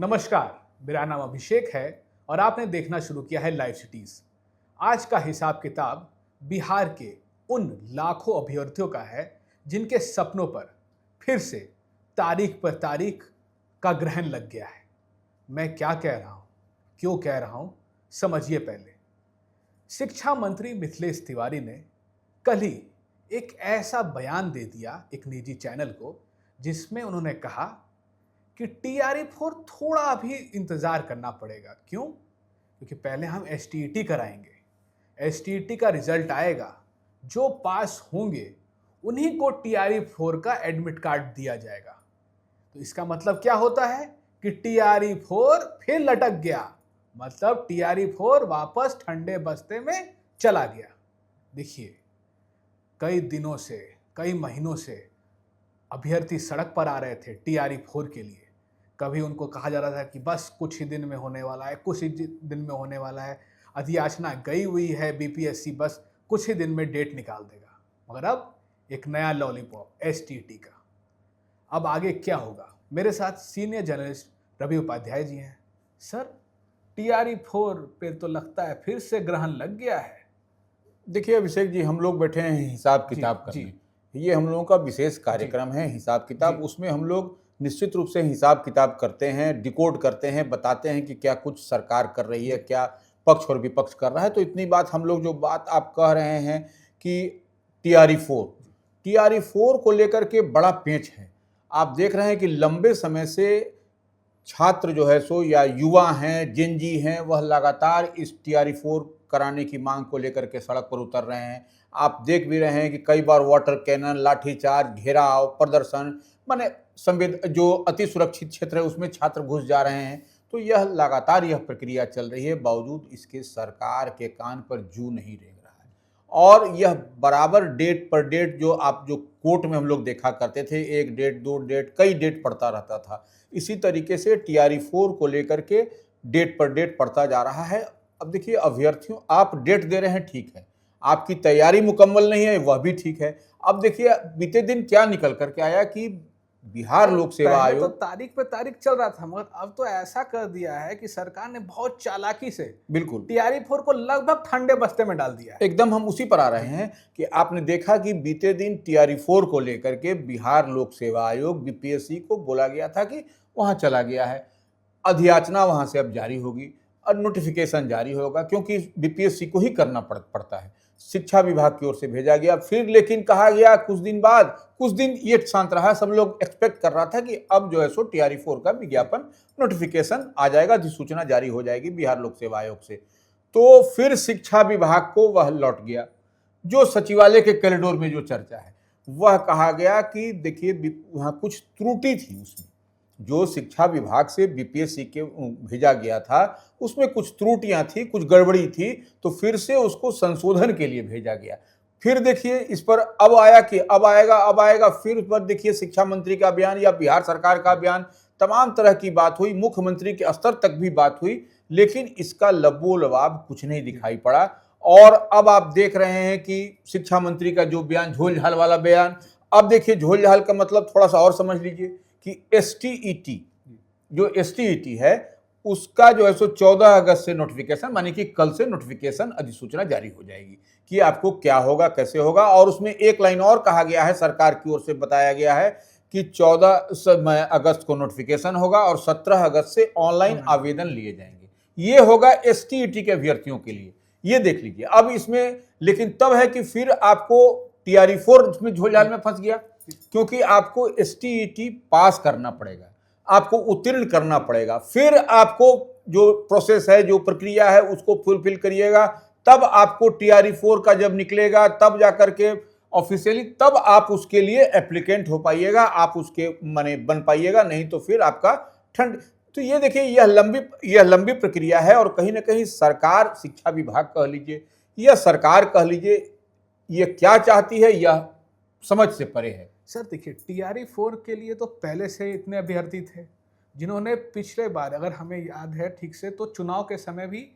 नमस्कार, मेरा नाम अभिषेक है और आपने देखना शुरू किया है लाइव सिटीज। आज का हिसाब किताब बिहार के उन लाखों अभ्यर्थियों का है जिनके सपनों पर फिर से तारीख पर तारीख का ग्रहण लग गया है। मैं क्या कह रहा हूँ, क्यों कह रहा हूँ, समझिए। पहले शिक्षा मंत्री मिथिलेश तिवारी ने कल ही एक ऐसा बयान दे दिया एक निजी चैनल को, जिसमें उन्होंने कहा कि TRE-4 थोड़ा अभी इंतज़ार करना पड़ेगा। क्यों? क्योंकि पहले हम STET कराएंगे, STET का रिजल्ट आएगा, जो पास होंगे उन्हीं को TRE-4 का एडमिट कार्ड दिया जाएगा। तो इसका मतलब क्या होता है कि TRE-4 फिर लटक गया, मतलब TRE-4 वापस ठंडे बस्ते में चला गया। देखिए, कई दिनों से, कई महीनों से अभ्यर्थी सड़क पर आ रहे थे TRE-4 के लिए। कभी उनको कहा जा रहा था कि बस कुछ ही दिन में होने वाला है, कुछ ही दिन में होने वाला है, अधियाचना गई हुई है, BPSC बस कुछ ही दिन में डेट निकाल देगा। मगर अब एक नया लॉलीपॉप STET का। अब आगे क्या होगा? मेरे साथ सीनियर जर्नलिस्ट रवि उपाध्याय जी हैं। सर, TRE-4 पे तो लगता है फिर से ग्रहण लग गया है। देखिए अभिषेक जी, हम लोग बैठे हैं हिसाब किताब करने। ये हम लोगों का विशेष कार्यक्रम है हिसाब किताब। उसमें हम लोग निश्चित रूप से हिसाब किताब करते हैं, डिकोड करते हैं, बताते हैं कि क्या कुछ सरकार कर रही है, क्या पक्ष और विपक्ष कर रहा है। तो इतनी बात हम लोग, जो बात आप कह रहे हैं कि TRE-4 को लेकर के बड़ा पेंच है। आप देख रहे हैं कि लंबे समय से छात्र जो है सो, या युवा हैं, जेनजी हैं, वह लगातार इस TRE-4 कराने की मांग को लेकर के सड़क पर उतर रहे हैं। आप देख भी रहे हैं कि कई बार वाटर कैनन, लाठीचार्ज, घेराव, प्रदर्शन, माने जो अति सुरक्षित क्षेत्र है उसमें छात्र घुस जा रहे हैं। तो यह लगातार यह प्रक्रिया चल रही है, बावजूद इसके सरकार के कान पर जू नहीं रेंग रहा है। और यह बराबर डेट पर डेट, जो कोर्ट में हम लोग देखा करते थे, 1 डेट 2 डेट, कई डेट पड़ता रहता था। इसी तरीके से TRE-4 को लेकर के डेट पर डेट पड़ता जा रहा है। अब देखिए अभ्यर्थियों, आप डेट दे रहे हैं, ठीक है, आपकी तैयारी मुकम्मल नहीं है, वह भी ठीक है। अब देखिए बीते दिन क्या निकल करके आया कि बिहार लोक सेवा आयोग तो तारीख पे तारीख चल रहा था, मगर अब तो ऐसा कर दिया है कि सरकार ने बहुत चालाकी से बिल्कुल TRE-4 को लगभग ठंडे बस्ते में डाल दिया है। एकदम हम उसी पर आ रहे हैं कि आपने देखा कि बीते दिन TRE-4 को लेकर के बिहार लोक सेवा आयोग BPSC को बोला गया था कि वहां चला गया है। अधियाचना वहां से अब जारी होगी और नोटिफिकेशन जारी होगा, क्योंकि BPSC को ही करना पड़ता है। शिक्षा विभाग की ओर से भेजा गया, फिर लेकिन कहा गया कुछ दिन बाद, कुछ दिन ये शांत रहा। सब लोग एक्सपेक्ट कर रहा था कि अब जो है सो TRE-4 का विज्ञापन, नोटिफिकेशन आ जाएगा, अधिसूचना जारी हो जाएगी बिहार लोक सेवा आयोग से। तो फिर शिक्षा विभाग को वह लौट गया, जो सचिवालय के कॉरिडोर में जो चर्चा है, वह कहा गया कि देखिए वहां कुछ त्रुटि थी। उसमें जो शिक्षा विभाग से BPSC के भेजा गया था, उसमें कुछ त्रुटियां थी, कुछ गड़बड़ी थी, तो फिर से उसको संशोधन के लिए भेजा गया। फिर देखिए इस पर अब आया कि अब आएगा। फिर उस पर देखिए शिक्षा मंत्री का बयान या बिहार सरकार का बयान, तमाम तरह की बात हुई, मुख्यमंत्री के स्तर तक भी बात हुई, लेकिन इसका लबो-लबाब कुछ नहीं दिखाई पड़ा। और अब आप देख रहे हैं कि शिक्षा मंत्री का जो बयान, झोल झाल वाला बयान, अब देखिए झोल झाल का मतलब थोड़ा सा और समझ लीजिए कि STET है, उसका जो है सो 14 अगस्त से नोटिफिकेशन, माने कि कल से नोटिफिकेशन, अधिसूचना जारी हो जाएगी कि आपको क्या होगा, कैसे होगा। और उसमें एक लाइन और कहा गया है, सरकार की ओर से बताया गया है कि 14 अगस्त को नोटिफिकेशन होगा और 17 अगस्त से ऑनलाइन आवेदन लिए जाएंगे। ये होगा STET के अभ्यर्थियों के लिए। ये देख लीजिए। अब इसमें लेकिन तब है कि फिर आपको TRE-4 में झोलझाल में फंस गया, क्योंकि आपको STET पास करना पड़ेगा, आपको उत्तीर्ण करना पड़ेगा, फिर आपको जो प्रोसेस है, जो प्रक्रिया है, उसको फुलफिल करिएगा, तब आपको TRE-4 का जब निकलेगा, तब जाकर के ऑफिशियली, तब आप उसके लिए एप्लीकेंट हो पाइएगा, आप उसके माने बन पाइएगा, नहीं तो फिर आपका ठंड। तो ये देखिए, यह लंबी प्रक्रिया है। और कहीं ना कहीं सरकार, शिक्षा विभाग कह लीजिए या सरकार कह लीजिए, ये क्या चाहती है, यह समझ से परे है। सर देखिए, TRE-4 के लिए तो पहले से इतने अभ्यर्थी थे जिन्होंने पिछले बार, अगर हमें याद है ठीक से, तो चुनाव के समय भी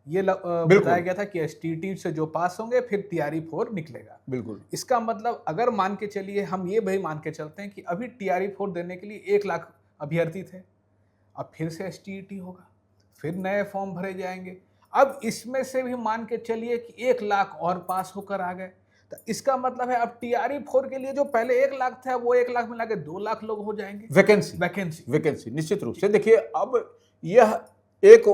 ये बताया गया था कि STET से जो पास होंगे फिर TRE-4 निकलेगा। बिल्कुल। इसका मतलब अगर मान के चलिए, हम ये भी मान के चलते हैं कि अभी TRE-4 देने के लिए 1 लाख अभ्यर्थी थे, अब फिर से एसटीईटी होगा, फिर नए फॉर्म भरे जाएंगे। अब इसमें से भी मान के चलिए कि 1 लाख और पास होकर आ गए, तो इसका मतलब है अब TRE-4 के लिए जो पहले 1 लाख था वो 1 लाख मिला के 2 लाख लोग हो जाएंगे वैकेंसी निश्चित रूप से। देखिए, अब यह एक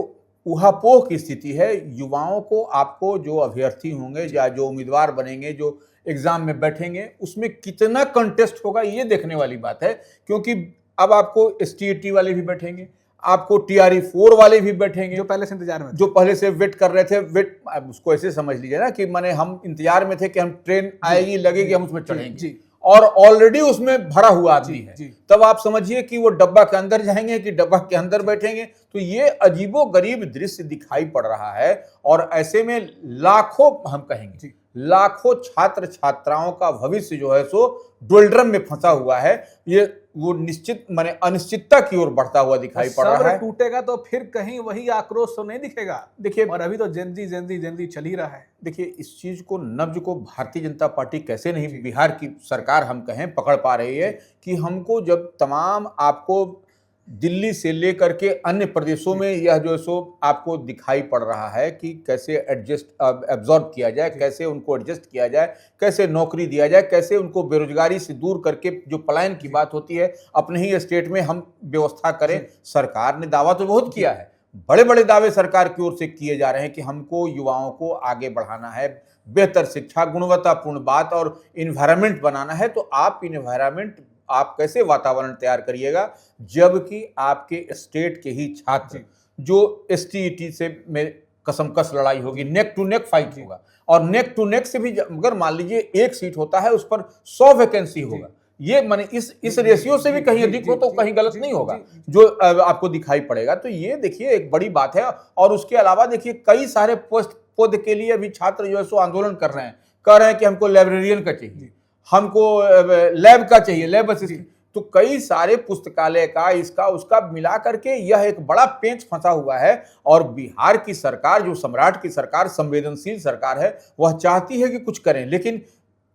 ऊहापोह की स्थिति है। युवाओं को, आपको जो अभ्यर्थी होंगे या जो उम्मीदवार बनेंगे, जो एग्जाम में बैठेंगे, उसमें कितना कंटेस्ट होगा ये देखने वाली बात है। क्योंकि अब आपको एसटीईटी वाले भी बैठेंगे, आपको TRE-4 वाले भी बैठेंगे, जो पहले से इंतजार में जो पहले से वेट कर रहे थे। वेट, अब उसको ऐसे समझ लीजिए ना कि माने हम इंतजार में थे कि हम ट्रेन आएगी, लगेगी, हम उसमें चढ़ेंगे, और ऑलरेडी उसमें भरा हुआ आदमी है। तब आप समझिए कि वो डब्बा के अंदर जाएंगे कि डब्बा के अंदर बैठेंगे। तो ये अजीबोगरीब दृश्य दिखाई पड़ रहा है। और ऐसे में लाखों, हम कहेंगे लाखों छात्र छात्राओं का भविष्य जो है सो डोल्ड्रम में फंसा हुआ है। ये वो निश्चित माने अनिश्चितता की ओर बढ़ता हुआ दिखाई पड़ रहा है। टूटेगा तो फिर कहीं वही आक्रोश तो नहीं दिखेगा। देखिए, और अभी तो जेनजी चल ही रहा है। देखिए, इस चीज को, नब्ज को भारतीय जनता पार्टी कैसे नहीं, बिहार की सरकार हम कहें, पकड़ पा रही है कि हमको जब तमाम आपको दिल्ली से लेकर के अन्य प्रदेशों में यह जो सो आपको दिखाई पड़ रहा है कि कैसे एब्जॉर्ब किया जाए, कैसे उनको एडजस्ट किया जाए, कैसे नौकरी दिया जाए, कैसे उनको बेरोजगारी से दूर करके जो पलायन की बात होती है अपने ही स्टेट में हम व्यवस्था करें। सरकार ने दावा तो बहुत किया है, बड़े बड़े दावे सरकार की ओर से किए जा रहे हैं कि हमको युवाओं को आगे बढ़ाना है, बेहतर शिक्षा, गुणवत्तापूर्ण बात और इन्वायरमेंट बनाना है। तो आप इन्वायरमेंट, आप कैसे वातावरण तैयार करिएगा जबकि आपके स्टेट के ही छात्र जो एसटीईटी से में कसमकस लड़ाई होगी, नेक टू नेक फाइट होगा, और नेक टू नेक से भी अगर मान लीजिए 1 सीट होता है उस पर 100 वैकेंसी होगा। ये माने इस रेशियो से भी कहीं अधिक हो तो कहीं गलत नहीं होगा जो आपको दिखाई पड़ेगा। तो ये देखिए एक बड़ी बात है। और उसके अलावा देखिए कई सारे पद के लिए अभी छात्र जो है सो आंदोलन कर रहे हैं, कह रहे हैं कि हमको लाइब्रेरियन का चाहिए, हमको लैब का चाहिए, लैब असिस्टेंट। तो कई सारे पुस्तकालय का, इसका उसका मिला करके यह एक बड़ा पेंच फंसा हुआ है। और बिहार की सरकार, जो सम्राट की सरकार, संवेदनशील सरकार है, वह चाहती है कि कुछ करें। लेकिन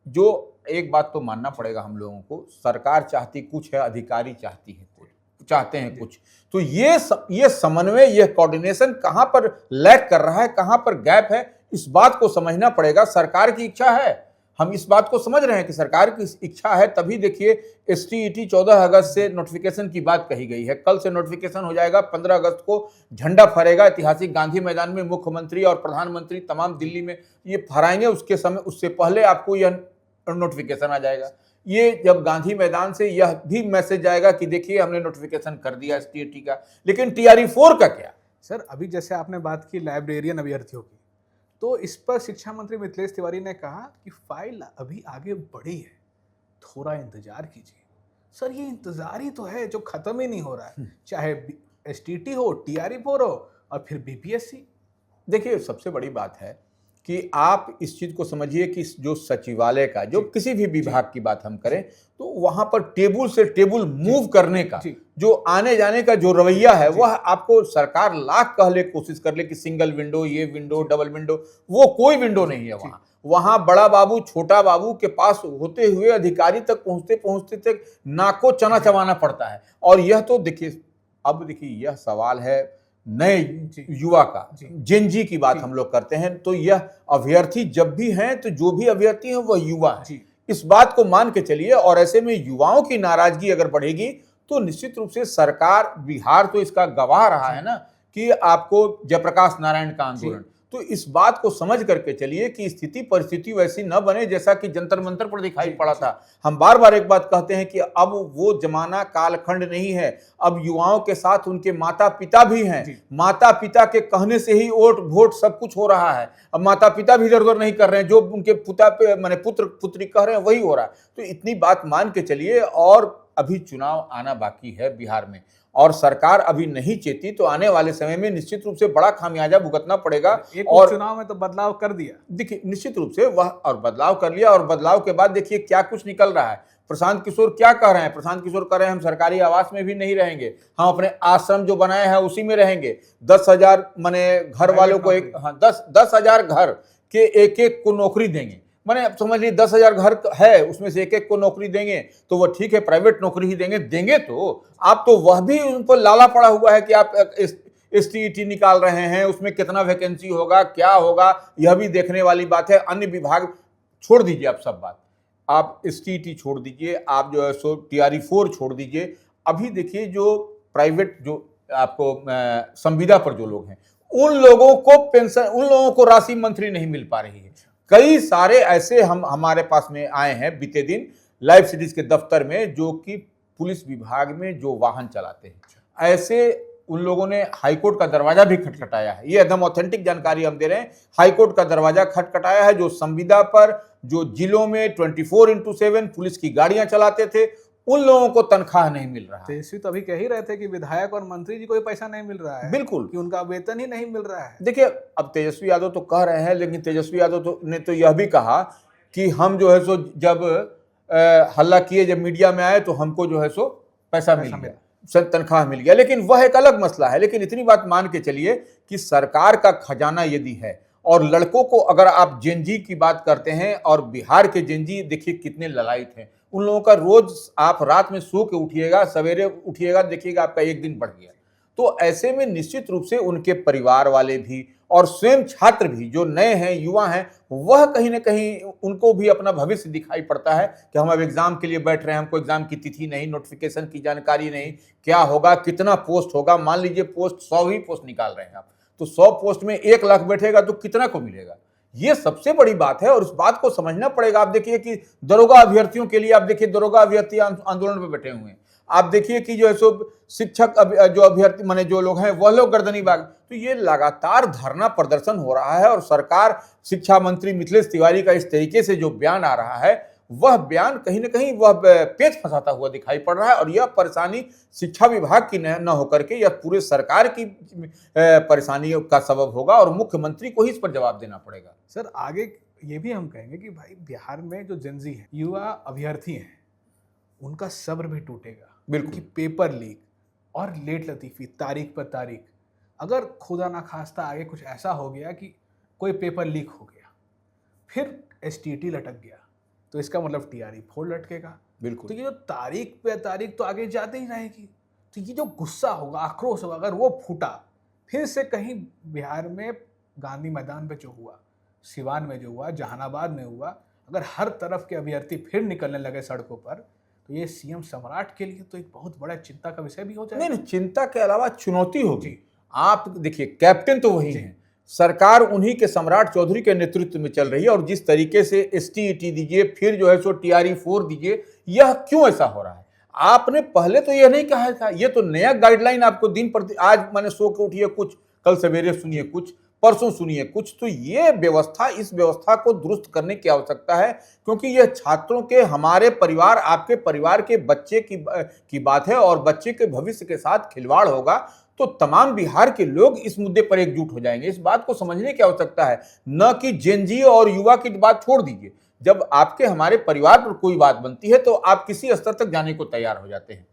जो एक बात तो मानना पड़ेगा हम लोगों को, सरकार चाहती कुछ है, अधिकारी चाहते हैं कुछ। तो ये समन्वय, ये कोऑर्डिनेशन कहां पर लैक कर रहा है, कहां पर गैप है, इस बात को समझना पड़ेगा। सरकार की इच्छा है, हम इस बात को समझ रहे हैं कि सरकार की इच्छा है, तभी देखिए एसटीईटी 14 अगस्त से नोटिफिकेशन की बात कही गई है। कल से नोटिफिकेशन हो जाएगा, 15 अगस्त को झंडा फहरेगा ऐतिहासिक गांधी मैदान में। मुख्यमंत्री और प्रधानमंत्री तमाम दिल्ली में ये फहराएंगे। उससे पहले आपको यह नोटिफिकेशन आ जाएगा। ये जब गांधी मैदान से यह भी मैसेज आएगा कि देखिए हमने नोटिफिकेशन कर दिया एसटीईटी का। लेकिन TRE-4 का क्या? सर, अभी जैसे आपने बात की लाइब्रेरियन अभ्यर्थियों की, तो इस पर शिक्षा मंत्री मिथिलेश तिवारी ने कहा कि फाइल अभी आगे बढ़ी है, थोड़ा इंतजार कीजिए। सर, ये इंतजार ही तो है जो खत्म ही नहीं हो रहा है, चाहे एसटीईटी हो, TRE-4 हो और फिर BPSC। देखिए, सबसे बड़ी बात है कि आप इस चीज को समझिए कि जो सचिवालय का, जो किसी भी विभाग की बात हम करें, तो वहां पर टेबल से टेबल मूव करने का, जो आने जाने का जो रवैया है, वह आपको सरकार लाख कहले कोशिश कर ले कि सिंगल विंडो, ये विंडो, डबल विंडो, वो कोई विंडो नहीं है वहां बड़ा बाबू छोटा बाबू के पास होते हुए अधिकारी तक पहुंचते तक नाको चना चबाना पड़ता है। और यह तो देखिए, अब देखिए यह सवाल है नए युवा का, जेनजी की बात हम लोग करते हैं, तो यह अभ्यर्थी जब भी हैं, तो जो भी अभ्यर्थी हैं वह युवा है। इस बात को मान के चलिए। और ऐसे में युवाओं की नाराजगी अगर बढ़ेगी तो निश्चित रूप से सरकार, बिहार तो इसका गवाह रहा है ना कि आपको जयप्रकाश नारायण का आंदोलन, तो इस बात को समझ करके चलिए कि स्थिति परिस्थिति वैसी न बने जैसा कि जंतर मंतर पर दिखाई पड़ा था। हम बार बार एक बात कहते हैं कि अब वो जमाना कालखंड नहीं है, अब युवाओं के साथ उनके माता पिता भी हैं। माता पिता के कहने से ही वोट सब कुछ हो रहा है। अब माता पिता भी इधर उधर नहीं कर रहे हैं, जो उनके पुत्र पुत्री कह रहे हैं वही हो रहा है। तो इतनी बात मान के चलिए। और अभी चुनाव आना बाकी है बिहार में, और सरकार अभी नहीं चेती तो आने वाले समय में निश्चित रूप से बड़ा खामियाजा भुगतना पड़ेगा। और चुनाव में तो बदलाव कर दिया, देखिए निश्चित रूप से वह, और बदलाव कर लिया। और बदलाव के बाद देखिए क्या कुछ निकल रहा है। प्रशांत किशोर क्या कह रहे हैं? प्रशांत किशोर कह रहे हैं हम सरकारी आवास में भी नहीं रहेंगे, हम अपने आश्रम जो बनाए हैं उसी में रहेंगे। 10,000 माने घर वालों को 10,000 घर के एक को नौकरी देंगे। मैंने अब समझ ली 10,000 घर है, उसमें से एक एक को नौकरी देंगे तो वो ठीक है, प्राइवेट नौकरी ही देंगे तो आप तो वह भी उन पर लाला पड़ा हुआ है कि आप STET निकाल रहे हैं, उसमें कितना वैकेंसी होगा, क्या होगा, यह भी देखने वाली बात है। अन्य विभाग छोड़ दीजिए, आप सब बात, आप STET छोड़ दीजिए, आप जो है सो TRE4 छोड़ दीजिए। अभी देखिए जो प्राइवेट जो आपको संविदा पर जो लोग हैं, उन लोगों को पेंशन, उन लोगों को राशि मंथली नहीं मिल पा रही है। कई सारे ऐसे हमारे पास में आए हैं बीते दिन लाइफ सिटीज के दफ्तर में, जो कि पुलिस विभाग में जो वाहन चलाते हैं, ऐसे उन लोगों ने हाईकोर्ट का दरवाजा भी खटखटाया है। ये एकदम ऑथेंटिक जानकारी हम दे रहे हैं। हाईकोर्ट का दरवाजा खटखटाया है, जो संविदा पर जो जिलों में 24x7 पुलिस की गाड़ियां चलाते थे, उन लोगों को तनख्वाह नहीं मिल रहा है। तेजस्वी तो अभी कह ही रहे थे कि विधायक और मंत्री जी को पैसा नहीं मिल रहा है, बिल्कुल, कि उनका वेतन ही नहीं मिल रहा है। देखिए अब तेजस्वी यादव तो कह रहे हैं, लेकिन तेजस्वी यादव ने तो यह भी कहा कि हम जो है सो जब हल्ला किए, जब मीडिया में आए तो हमको जो है सो पैसा मिल गया, तनख्वाह मिल गया। लेकिन वह एक अलग मसला है। लेकिन इतनी बात मान के चलिए कि सरकार का खजाना यदि है, और लड़कों को अगर आप जेनजी की बात करते हैं, और बिहार के जेनजी देखिए कितने ललायत हैं, उन लोगों का रोज आप रात में सो के उठिएगा, सवेरे उठिएगा, देखिएगा आपका एक दिन बढ़ गया। तो ऐसे में निश्चित रूप से उनके परिवार वाले भी और स्वयं छात्र भी जो नए हैं, युवा हैं, वह कहीं ना कहीं उनको भी अपना भविष्य दिखाई पड़ता है कि हम अब एग्जाम के लिए बैठ रहे हैं, हमको एग्जाम की तिथि नहीं, नोटिफिकेशन की जानकारी नहीं, क्या होगा, कितना पोस्ट होगा। मान लीजिए पोस्ट 100 ही पोस्ट निकाल रहे हैं आप, तो 100 पोस्ट में 1 लाख बैठेगा तो कितना को मिलेगा। ये सबसे बड़ी बात है और उस बात को समझना पड़ेगा। आप देखिए कि दरोगा अभ्यर्थियों के लिए, आप देखिए दरोगा अभ्यर्थी आंदोलन पे बैठे हुए हैं। आप देखिए कि जो है सो शिक्षक जो अभ्यर्थी माने जो लोग हैं, वह लोग गर्दनी बाग। तो ये लगातार धरना प्रदर्शन हो रहा है, और सरकार, शिक्षा मंत्री मिथिलेश तिवारी का इस तरीके से जो बयान आ रहा है, वह बयान कहीं ना कहीं वह पेच फंसाता हुआ दिखाई पड़ रहा है। और यह परेशानी शिक्षा विभाग की न होकर के यह पूरे सरकार की परेशानी का सबब होगा, और मुख्यमंत्री को ही इस पर जवाब देना पड़ेगा। सर आगे ये भी हम कहेंगे कि भाई बिहार में जो जेनजी है, युवा अभ्यर्थी हैं, उनका सब्र भी टूटेगा। बिल्कुल, कि पेपर लीक और लेट लतीफ़ी, तारीख पर तारीख, अगर खुदा ना खास्ता आगे कुछ ऐसा हो गया कि कोई पेपर लीक हो गया, फिर STET लटक गया, तो इसका मतलब TRE4 लटकेगा। बिल्कुल। तो ये जो तारीख पे तारीख तो आगे जाते ही रहेगी। तो ये जो गुस्सा होगा, आक्रोश होगा, अगर वो फूटा फिर से कहीं बिहार में, गांधी मैदान पे जो हुआ, सिवान में जो हुआ, जहानाबाद में हुआ, अगर हर तरफ के अभ्यर्थी फिर निकलने लगे सड़कों पर, तो ये CM सम्राट के लिए तो एक बहुत बड़ा चिंता का विषय भी हो जाएगा। नहीं, चिंता के अलावा चुनौती होगी। आप देखिए, कैप्टन तो वही हैं, सरकार उन्हीं के सम्राट चौधरी के नेतृत्व में चल रही है, और जिस तरीके से STET दीजिए, फिर जो है सो TRE4 दीजिए, यह क्यों ऐसा हो रहा है? आपने पहले तो यह नहीं कहा था। ये तो नया गाइडलाइन आपको दिन पर, आज मैंने सो के उठिए कुछ, कल सवेरे सुनिए कुछ, परसों सुनिए कुछ। तो ये व्यवस्था, इस व्यवस्था को दुरुस्त करने की आवश्यकता है, क्योंकि यह छात्रों के, हमारे परिवार, आपके परिवार के बच्चे की बात है, और बच्चे के भविष्य के साथ खिलवाड़ होगा तो तमाम बिहार के लोग इस मुद्दे पर एकजुट हो जाएंगे। इस बात को समझने की आवश्यकता है, न कि जेनजी और युवा की बात छोड़ दीजिए। जब आपके, हमारे परिवार पर कोई बात बनती है तो आप किसी स्तर तक जाने को तैयार हो जाते हैं।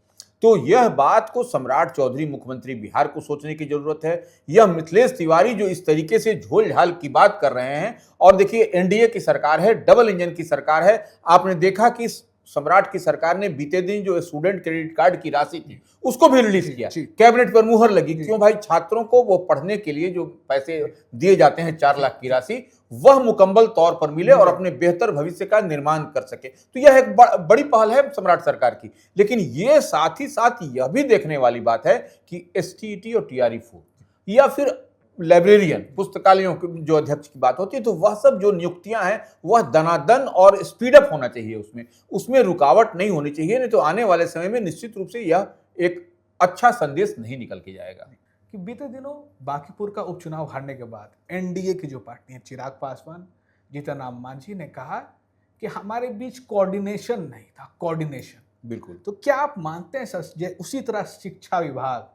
तो यह बात को सम्राट चौधरी, मुख्यमंत्री बिहार को सोचने की जरूरत है। यह मिथिलेश तिवारी जो इस तरीके से झोल झाल की बात कर रहे हैं, और देखिए NDA की सरकार है, डबल इंजन की सरकार है। आपने देखा कि सम्राट की सरकार ने बीते दिन जो स्टूडेंट क्रेडिट कार्ड की राशि थी उसको भी रिलीज किया, कैबिनेट पर मुहर लगी। क्यों भाई? छात्रों को वो पढ़ने के लिए जो पैसे दिए जाते हैं, 4 लाख की राशि, वह मुकम्मल तौर पर मिले और अपने बेहतर भविष्य का निर्माण कर सके। तो यह एक बड़ी पहल है सम्राट सरकार की। लेकिन ये साथ ही साथ यह भी देखने वाली बात है कि STET और TRE4 या फिर लाइब्रेरियन, पुस्तकालयों के जो अध्यक्ष की बात होती है, तो वह सब जो नियुक्तियां हैं वह दनादन और स्पीड अप होना चाहिए, उसमें रुकावट नहीं होनी चाहिए। नहीं तो आने वाले समय में निश्चित रूप से यह एक अच्छा संदेश नहीं निकल के जाएगा। कि बीते दिनों बांकीपुर का उपचुनाव हारने के बाद NDA की जो पार्टी है, चिराग पासवान, जीतन राम मांझी ने कहा कि हमारे बीच कोऑर्डिनेशन नहीं था, कोऑर्डिनेशन। बिल्कुल। तो क्या आप मानते हैं सर, उसी तरह शिक्षा विभाग,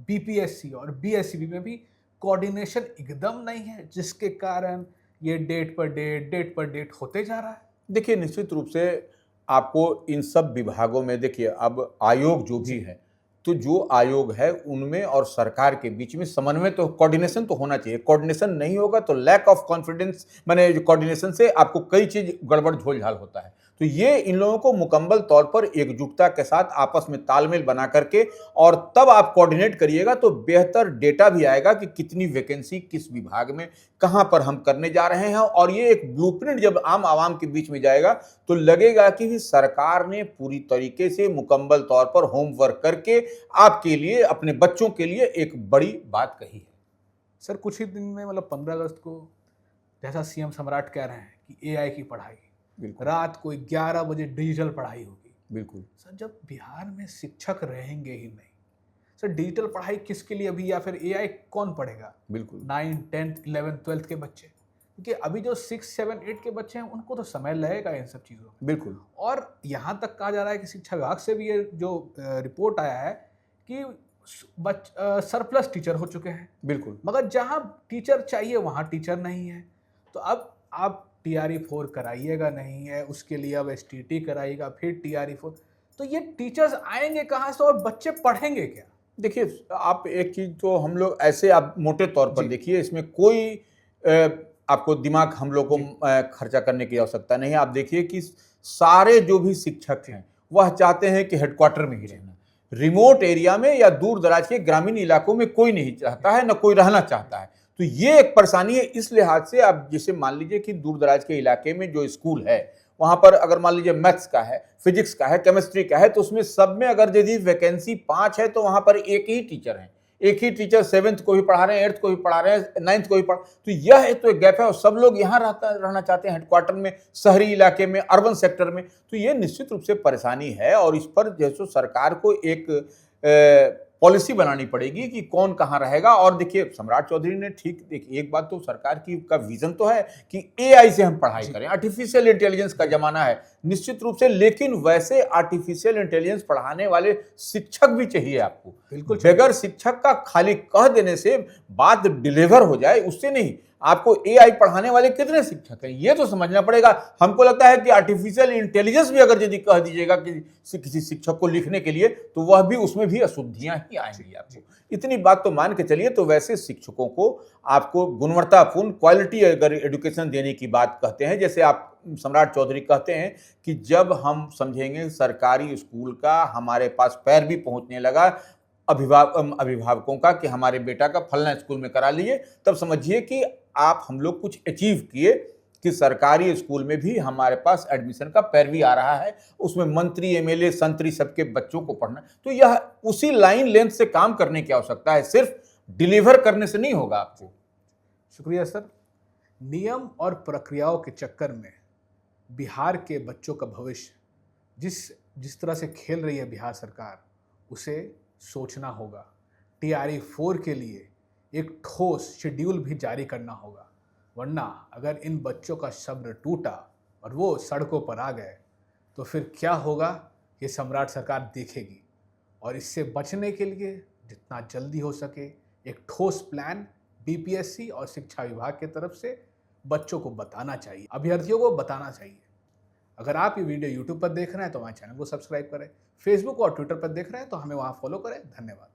BPSC और BSCB में भी कोऑर्डिनेशन एकदम नहीं है, जिसके कारण ये डेट पर डेट होते जा रहा है? देखिए, निश्चित रूप से आपको इन सब विभागों में, देखिए अब आयोग जो भी है, तो जो आयोग है उनमें और सरकार के बीच में समन्वय तो कोऑर्डिनेशन तो होना चाहिए। कोऑर्डिनेशन नहीं होगा तो लैक ऑफ कॉन्फिडेंस माने जो कोऑर्डिनेशन से आपको कई चीज गड़बड़ झोल-झाल होता है। तो ये इन लोगों को मुकम्मल तौर पर एकजुटता के साथ आपस में तालमेल बना करके और तब आप कोऑर्डिनेट करिएगा तो बेहतर डेटा भी आएगा कि कितनी वैकेंसी किस विभाग में कहां पर हम करने जा रहे हैं। और ये एक ब्लूप्रिंट जब आम आवाम के बीच में जाएगा तो लगेगा कि सरकार ने पूरी तरीके से मुकम्मल तौर पर होमवर्क करके आपके लिए अपने बच्चों के लिए एक बड़ी बात कही है। सर कुछ ही दिन में मतलब 15 अगस्त को जैसा सीएम सम्राट कह रहे हैं कि एआई की पढ़ाई, बिल्कुल रात को 11 बजे डिजिटल पढ़ाई होगी। बिल्कुल सर जब बिहार में शिक्षक रहेंगे ही नहीं, सर डिजिटल पढ़ाई किसके लिए अभी, या फिर एआई कौन पढ़ेगा? बिल्कुल 9, 10, 11, 12 के बच्चे, क्योंकि अभी जो 6, 7, 8 के बच्चे हैं उनको तो समय लगेगा इन सब चीज़ों में। बिल्कुल और यहाँ तक कहा जा रहा है कि शिक्षा विभाग से भी ये जो रिपोर्ट आया है कि सरप्लस टीचर हो चुके हैं, बिल्कुल मगर जहाँ टीचर चाहिए वहाँ टीचर नहीं है। तो अब आप TRE-4 कराइएगा नहीं है, उसके लिए अब STT कराइएगा, फिर TRE-4, तो ये टीचर्स आएंगे कहाँ से और बच्चे पढ़ेंगे क्या? देखिए आप एक चीज तो हम लोग ऐसे आप मोटे तौर पर जी। देखिए, इसमें कोई आपको दिमाग हम लोग को खर्चा करने की आवश्यकता नहीं है। आप देखिए कि सारे जो भी शिक्षक हैं वह चाहते हैं कि हेडक्वार्टर में ही रहना, रिमोट एरिया में या दूर दराज के ग्रामीण इलाकों में कोई नहीं चाहता है, न कोई रहना चाहता है। तो ये एक परेशानी है। इस लिहाज से आप जैसे मान लीजिए कि दूर दराज के इलाके में जो स्कूल है वहां पर अगर मान लीजिए मैथ्स का है, फिजिक्स का है, केमिस्ट्री का है, तो उसमें सब में अगर यदि वैकेंसी 5 है तो वहां पर एक ही टीचर है, एक ही टीचर 7th को भी पढ़ा रहे हैं, 8th को भी पढ़ा रहे हैं, 9th को भी पढ़ा, तो यह एक तो एक गैप है। और सब लोग यहाँ रहना चाहते हैं हेडक्वार्टर में, शहरी इलाके में, अर्बन सेक्टर में। तो ये निश्चित रूप से परेशानी है और इस पर जैसे सरकार को एक पॉलिसी बनानी पड़ेगी कि कौन कहाँ रहेगा। और देखिए सम्राट चौधरी ने ठीक देखिए, एक बात तो सरकार की का विजन तो है कि एआई से हम पढ़ाई करें, आर्टिफिशियल इंटेलिजेंस का जमाना है निश्चित रूप से, लेकिन वैसे आर्टिफिशियल इंटेलिजेंस पढ़ाने वाले शिक्षक भी चाहिए आपको। बिल्कुल बगैर शिक्षक का खाली कह देने से बात डिलीवर हो जाए उससे नहीं, आपको एआई पढ़ाने वाले कितने शिक्षक हैं ये तो समझना पड़ेगा। हमको लगता है कि आर्टिफिशियल इंटेलिजेंस भी अगर यदि कह दीजिएगा कि किसी शिक्षक को लिखने के लिए तो वह भी उसमें भी अशुद्धियां ही आएंगी आपको। इतनी बात तो मान के चलिए। तो वैसे शिक्षकों को आपको गुणवत्तापूर्ण क्वालिटी अगर एजुकेशन देने की बात कहते हैं, जैसे आप सम्राट चौधरी कहते हैं कि जब हम समझेंगे सरकारी स्कूल का हमारे पास पैर भी पहुंचने लगा अभिभावकों का कि हमारे बेटा का फलना स्कूल में करा लिए, तब समझिए कि आप हम लोग कुछ अचीव किए कि सरकारी स्कूल में भी हमारे पास एडमिशन का पैरवी आ रहा है, उसमें मंत्री, एमएलए, संतरी सबके बच्चों को पढ़ना। तो यह उसी लाइन लेंथ से काम करने की आवश्यकता है, सिर्फ डिलीवर करने से नहीं होगा आपको। शुक्रिया सर। नियम और प्रक्रियाओं के चक्कर में बिहार के बच्चों का भविष्य जिस तरह से खेल रही है बिहार सरकार, उसे सोचना होगा। TRE-4 के लिए एक ठोस शेड्यूल भी जारी करना होगा, वरना अगर इन बच्चों का सब्र टूटा और वो सड़कों पर आ गए तो फिर क्या होगा ये सम्राट सरकार देखेगी। और इससे बचने के लिए जितना जल्दी हो सके एक ठोस प्लान BPSC और शिक्षा विभाग की तरफ से बच्चों को बताना चाहिए, अभ्यर्थियों को बताना चाहिए। अगर आप ये वीडियो YouTube पर देख रहे हैं तो हमारे चैनल को सब्सक्राइब करें, Facebook और Twitter पर देख रहे हैं तो हमें वहाँ फॉलो करें। धन्यवाद।